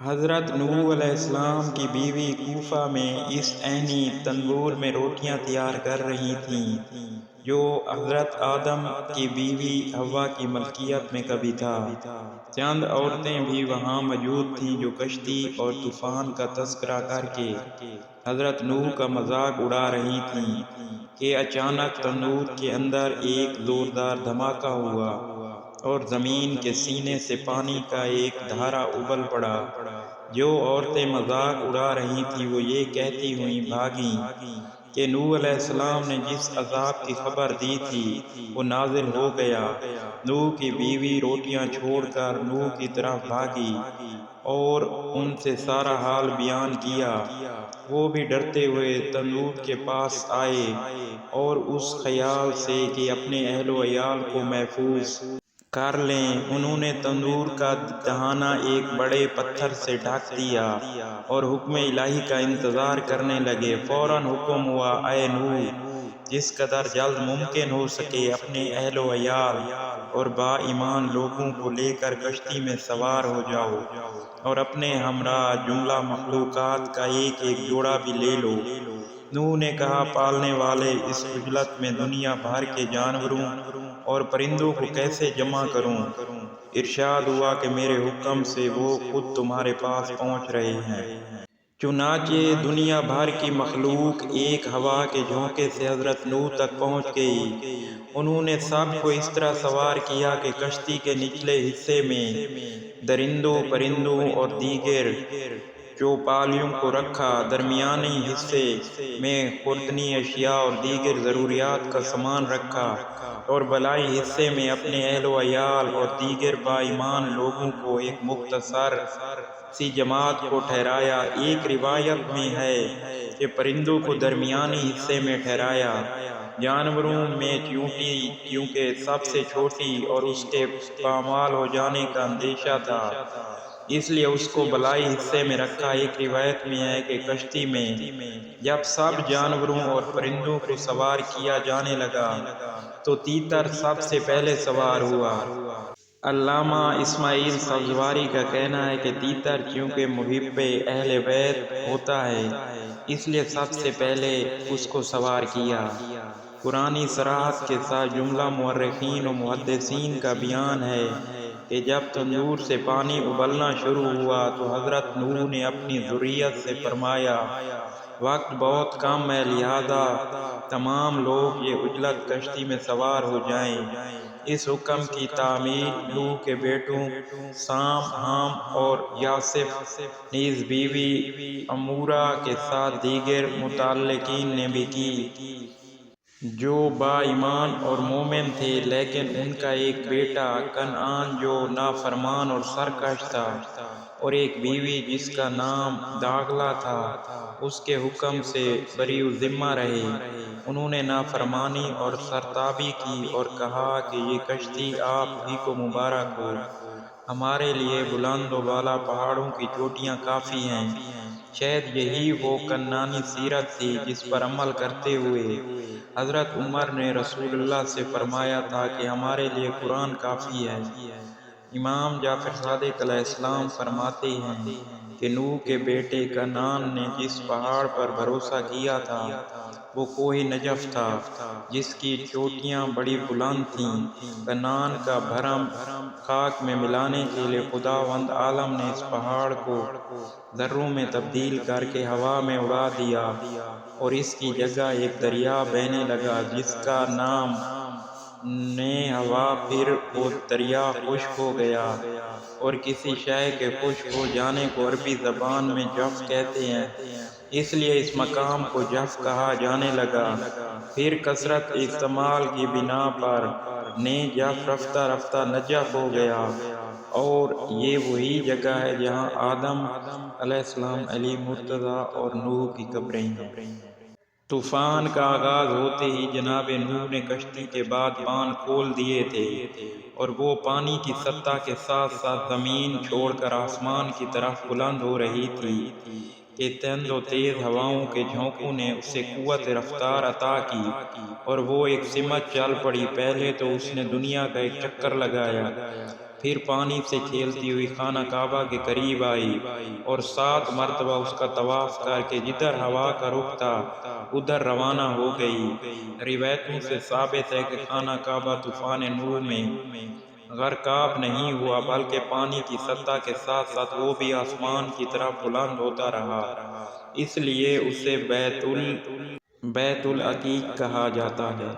حضرت نوح علیہ السلام کی بیوی کوفہ میں اس عینی تنور میں روٹیاں تیار کر رہی تھیں جو حضرت آدم کی بیوی حوا کی ملکیت میں کبھی تھا۔ چند عورتیں بھی وہاں موجود تھیں جو کشتی اور طوفان کا تذکرہ کر کے حضرت نوح کا مذاق اڑا رہی تھیں کہ اچانک تنور کے اندر ایک زوردار دھماکہ ہوا اور زمین کے سینے سے پانی کا ایک دھارا ابل پڑا۔ جو عورتیں مذاق اڑا رہی تھیں وہ یہ کہتی ہوئیں بھاگیں کہ نوح علیہ السلام نے جس عذاب کی خبر دی تھی وہ نازل ہو گیا۔ نوح کی بیوی روٹیاں چھوڑ کر نوح کی طرف بھاگی اور ان سے سارا حال بیان کیا۔ وہ بھی ڈرتے ہوئے تنور کے پاس آئے اور اس خیال سے کہ اپنے اہل و عیال کو محفوظ کر لیں انہوں نے تنور کا دہانہ ایک بڑے پتھر سے ڈھک دیا اور حکم الہی کا انتظار کرنے لگے۔ فوراً حکم ہوا، اے نوح، جس قدر جلد ممکن ہو سکے اپنے اہل و عیال اور با ایمان لوگوں کو لے کر کشتی میں سوار ہو جاؤ اور اپنے ہمراہ جملہ مخلوقات کا ایک ایک جوڑا بھی لے لو۔ نوح نے کہا، پالنے والے، اس عجلت میں دنیا بھر کے جانوروں اور پرندوں کو کیسے جمع کروں؟ ارشاد ہوا کہ میرے حکم سے وہ خود تمہارے پاس پہنچ رہے ہیں۔ چنانچہ دنیا بھر کی مخلوق ایک ہوا کے جھونکے سے حضرت نوح تک پہنچ گئی۔ انہوں نے سب کو اس طرح سوار کیا کہ کشتی کے نچلے حصے میں درندوں، پرندوں اور دیگر چوپالیوں کو رکھا، درمیانی حصے میں خوردنی اشیاء اور دیگر ضروریات کا سامان رکھا اور بالائی حصے میں اپنے اہل و عیال اور دیگر با ایمان لوگوں کو ایک مختصر سی جماعت کو ٹھہرایا۔ ایک روایت میں ہے کہ پرندوں کو درمیانی حصے میں ٹھہرایا۔ جانوروں میں چیونٹی کیونکہ سب سے چھوٹی اور اس کے پامال ہو جانے کا اندیشہ تھا اس لیے اس کو بالائی حصے میں رکھا۔ ایک روایت میں ہے کہ کشتی میں جب سب جانوروں اور پرندوں کو سوار کیا جانے لگا تو تیتر سب سے پہلے سوار ہوا۔ علامہ اسماعیل سبزواری کا کہنا ہے کہ تیتر چونکہ محب اہل بیت ہوتا ہے اس لیے سب سے پہلے اس کو سوار کیا۔ قرآنی صراحت کے ساتھ جملہ مورخین و محدثین کا بیان ہے کہ جب تنور سے پانی ابلنا شروع ہوا تو حضرت نوح نے اپنی ذریت سے فرمایا، وقت بہت کم ہے لہذا تمام لوگ یہ عجلت کشتی میں سوار ہو جائیں۔ اس حکم کی تعمیل نوح کے بیٹوں سام، حام اور یافث نیز بیوی عمورہ کے ساتھ دیگر متعلقین نے بھی کی جو با ایمان اور مومن تھے، لیکن ان کا ایک بیٹا کنعان جو نافرمان اور سرکش تھا اور ایک بیوی جس کا نام داغلہ تھا اس کے حکم سے بری الذمہ رہے۔ انہوں نے نافرمانی اور سرتابی کی اور کہا کہ یہ کشتی آپ ہی کو مبارک ہو، ہمارے لیے بلند و بالا پہاڑوں کی چوٹیاں کافی ہیں۔ شاید یہی وہ کنعانی سیرت تھی جس پر عمل کرتے ہوئے حضرت عمر نے رسول اللہ سے فرمایا تھا کہ ہمارے لیے قرآن کافی ہے۔ امام جعفر صادق علیہ السلام فرماتے ہیں کہ نوح کے بیٹے کنعان نے جس پہاڑ پر بھروسہ کیا تھا وہ کوہ نجف تھا جس کی چوٹیاں بڑی بلند تھیں۔ کنعان کا بھرم خاک میں ملانے کے لیے خداوند عالم نے اس پہاڑ کو ذروں میں تبدیل کر کے ہوا میں اڑا دیا اور اس کی جگہ ایک دریا بہنے لگا جس کا نام نے ہوا، پھر وہ دریا خشک ہو گیا اور کسی شے کے خشک ہو جانے کو عربی زبان میں جف کہتے ہیں اس لیے اس مقام کو جف کہا جانے لگا۔ پھر کثرت استعمال کی بنا پر نے جف رفتہ رفتہ نجف ہو گیا اور یہ وہی جگہ ہے جہاں آدم علیہ السلام، علی مرتضیٰ اور نوح کی قبریں ہیں۔ طوفان کا آغاز ہوتے ہی جناب نوح نے کشتی کے بعد بان کھول دیے تھے اور وہ پانی کی سطح کے ساتھ ساتھ زمین چھوڑ کر آسمان کی طرف بلند ہو رہی تھی کہ تند و تیز ہواؤں کے جھونکوں نے اسے قوت رفتار عطا کی اور وہ ایک سمت چل پڑی۔ پہلے تو اس نے دنیا کا ایک چکر لگایا، پھر پانی سے کھیلتی ہوئی خانہ کعبہ کے قریب آئی اور 7 مرتبہ اس کا طواف کر کے جدھر ہوا کا رخ تھا ادھر روانہ ہو گئی۔ روایتوں سے ثابت ہے کہ خانہ کعبہ طوفان نوح میں غرقاب نہیں ہوا، بلکہ پانی کی سطح کے ساتھ ساتھ وہ بھی آسمان کی طرف بلند ہوتا رہا، اس لیے اسے بیت العتیق کہا جاتا ہے۔